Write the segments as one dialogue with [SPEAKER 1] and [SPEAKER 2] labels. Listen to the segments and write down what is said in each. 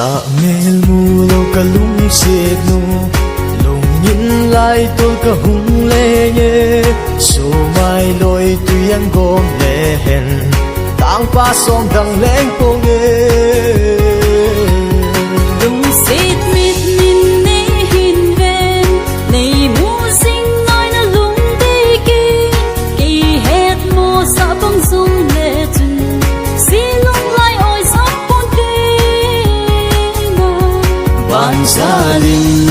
[SPEAKER 1] cả mel mu lâu cả lung xếp nu lòng nhìn lại tôi cả hung lê nhé số mai lối tuy anh gom lê hèn tang pa song đằng lên cô nghe
[SPEAKER 2] lung xếp mít min nê hin ven này mu sinh nói na lung đi kia kỳ hết mu sa bông dung lê chân xí lung lại ôi sắp con kia
[SPEAKER 1] ban gia đình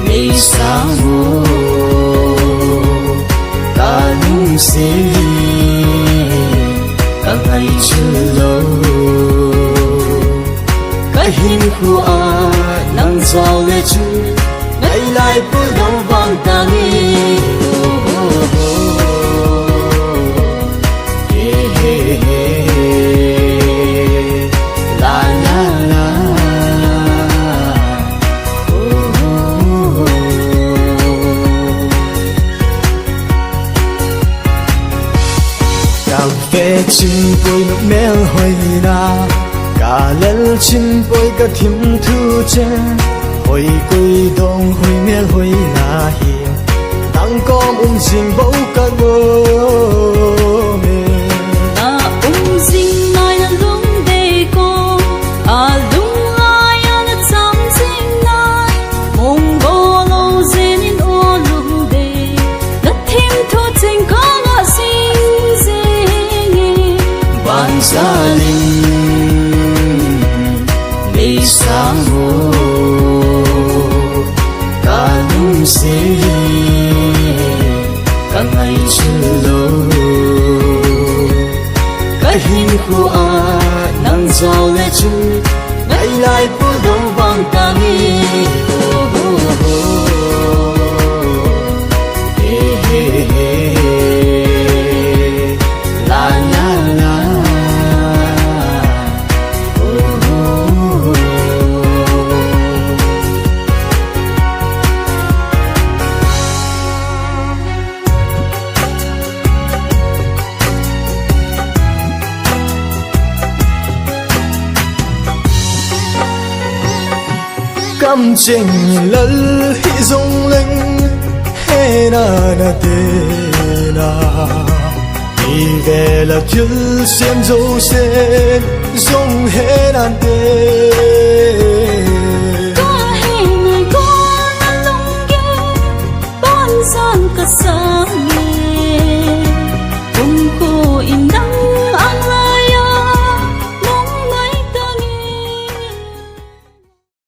[SPEAKER 1] ngày sáng ngô ta nung xế cả ngày chưa lâu cái hình của nắng gió lệ chú ngày lại vui đâu vang ta nghe về chim bôi nước mel hồi na cả lel chim bôi cả thím thu che hồi quỳ đông hồi mel hồi na hiền đang com xin bầu cả ngô mê
[SPEAKER 2] xin nói là lung đây cô lung ai là chăm xin nói mong bồ lâu dễ nên ô lung đây đất thím thu tình có là xin
[SPEAKER 1] ban gia đình ngày sáng ngô ta nung xế cả ngày chưa lâu cái hình của nắng gió lệ chú ngày lại vui đâu vang ta nghe cam chênh lल hi rung linh he na na te na đi về là thiếu xem dấu sen rung he na te
[SPEAKER 2] có he người có lung kia bon sang cả sáng